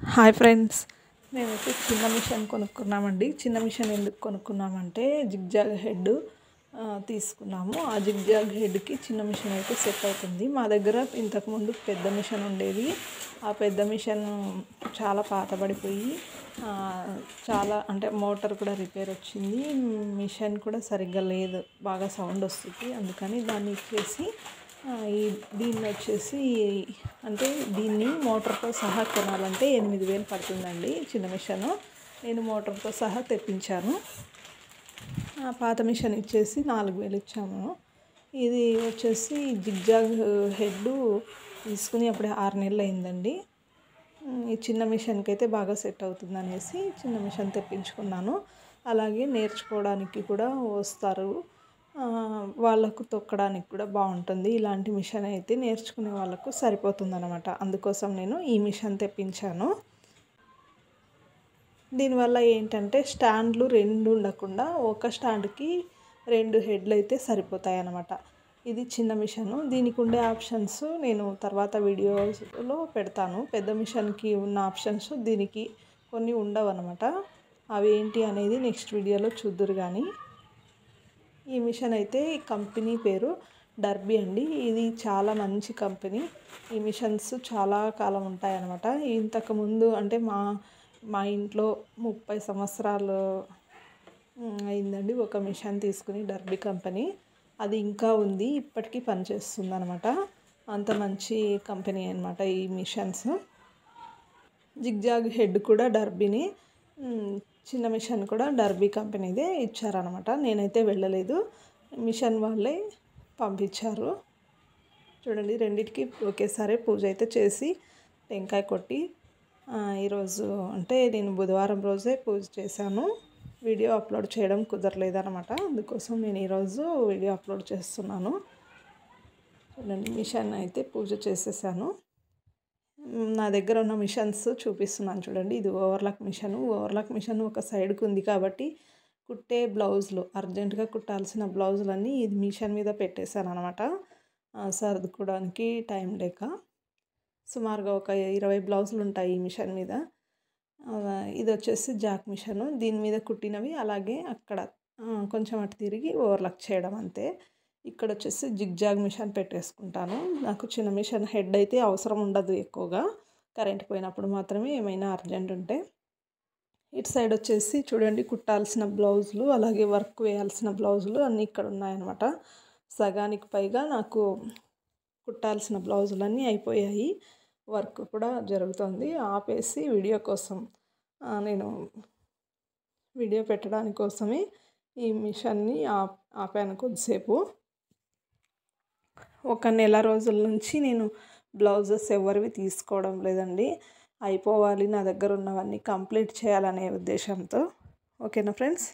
Hi friends, మేమైతే చిన్న machine కొనుక్కున్నామండి. చిన్న మిషన్ ఎందుకు కొనుక్కున్నామంటే జిగ్జాగ్ హెడ్ తీసుకున్నాము. ఆ జిగ్జాగ్ హెడ్కి చిన్న మిషన్ అయితే సెట్ అవుతుంది. మా దగ్గర ఇంతకుముందు పెద్ద మిషన్ ఉండేది. ఆ పెద్ద మిషన్ చాలా పాతబడిపోయి చాలా అంటే మోటార్ కూడా రిపేర్ వచ్చింది. మిషన్ కూడా సరిగ్గా లేదు, బాగా సౌండ్ వస్తుంది. అందుకని దాన్ని ఇచ్చేసి దీన్ని వచ్చేసి అంటే దీన్ని మోటార్తో సహా కొనాలంటే 8,000 పడుతుందండి చిన్న మిషను. నేను మోటార్తో సహా తెప్పించాను. పాత మిషన్ ఇచ్చేసి 4,000 ఇచ్చాము. ఇది వచ్చేసి జిగ్జాగ్ హెడ్ తీసుకుని అప్పుడే 6 నెలలు అయిందండి. ఈ చిన్న మిషన్కి అయితే బాగా సెట్ అవుతుంది అనేసి చిన్న మిషన్ తెప్పించుకున్నాను. అలాగే నేర్చుకోవడానికి కూడా వస్తారు, వాళ్ళకు తొక్కడానికి కూడా బాగుంటుంది. ఇలాంటి మిషన్ అయితే నేర్చుకునే వాళ్ళకు సరిపోతుంది అనమాట. అందుకోసం నేను ఈ మిషన్ తెప్పించాను. దీనివల్ల ఏంటంటే స్టాండ్లు 2 ఉండకుండా ఒక స్టాండ్కి 2 హెడ్లు అయితే సరిపోతాయి అన్నమాట. ఇది చిన్న మిషను. దీనికి ఉండే ఆప్షన్స్ నేను తర్వాత వీడియోస్లో పెడతాను. పెద్ద మిషన్కి ఉన్న ఆప్షన్స్ దీనికి కొన్ని ఉండవు అనమాట. అవి ఏంటి అనేది నెక్స్ట్ వీడియోలో చూద్దురు. కానీ ఈ మిషన్ అయితే ఈ కంపెనీ పేరు డర్బీ అండి. ఇది చాలా మంచి కంపెనీ. ఈ మిషన్స్ చాలా కాలం ఉంటాయి అన్నమాట. ఇంతకుముందు అంటే మా ఇంట్లో 30 సంవత్సరాలు అయిందండి ఒక మిషన్ తీసుకుని, డర్బీ కంపెనీ. అది ఇంకా ఉంది, ఇప్పటికీ పనిచేస్తుంది అనమాట. అంత మంచి కంపెనీ అనమాట ఈ మిషన్స్. జిగ్జాగ్ హెడ్ కూడా డర్బీని, చిన్న మిషన్ కూడా డర్బీ కంపెనీదే ఇచ్చారనమాట. నేనైతే వెళ్ళలేదు, మిషన్ వాళ్ళే పంపించారు. చూడండి, రెండిటికి ఒకేసారి పూజ అయితే చేసి టెంకాయ కొట్టి ఈరోజు అంటే నేను బుధవారం రోజే పూజ చేశాను. వీడియో అప్లోడ్ చేయడం కుదరలేదనమాట. అందుకోసం నేను ఈరోజు వీడియో అప్లోడ్ చేస్తున్నాను. చూడండి, మిషన్ అయితే పూజ చేసేసాను. నా దగ్గర ఉన్న మిషన్స్ చూపిస్తున్నాను చూడండి. ఇది ఓవర్లాక్ మిషను. ఓవర్లాక్ మిషన్ ఒక సైడ్కి ఉంది కాబట్టి కుట్టే బ్లౌజులు, అర్జెంటుగా కుట్టాల్సిన బ్లౌజులన్నీ ఇది మిషన్ మీద పెట్టేశాను అనమాట. సర్దుకోవడానికి టైం లేక. సుమారుగా ఒక 20 బ్లౌజులు ఉంటాయి ఈ మిషన్ మీద. ఇది వచ్చేసి జాక్ మిషను. దీని మీద కుట్టినవి అలాగే అక్కడ కొంచెం అటు తిరిగి ఓవర్లాక్ చేయడం అంతే. ఇక్కడ వచ్చేసి జిగ్జాగ్ మిషన్ పెట్టేసుకుంటాను. నాకు చిన్న మిషన్ హెడ్ అయితే అవసరం ఉండదు ఎక్కువగా. కరెంట్ పోయినప్పుడు మాత్రమే ఏమైనా అర్జెంట్ ఉంటే. ఇటు సైడ్ వచ్చేసి చూడండి, కుట్టాల్సిన బ్లౌజులు అలాగే వర్క్ వేయాల్సిన బ్లౌజులు అన్నీ ఇక్కడ ఉన్నాయన్నమాట. సగానికి పైగా నాకు కుట్టాల్సిన బ్లౌజులన్నీ అయిపోయాయి. వర్క్ కూడా జరుగుతుంది. ఆపేసి వీడియో కోసం నేను వీడియో పెట్టడానికి కోసమే ఈ మిషన్ని ఆపాను కొద్దిసేపు. ఒక నెల రోజుల నుంచి నేను బ్లౌజెస్ ఎవరివి తీసుకోవడం లేదండి. అయిపోవాలి, నా దగ్గర ఉన్నవన్నీ కంప్లీట్ చేయాలనే ఉద్దేశంతో. ఓకేనా ఫ్రెండ్స్?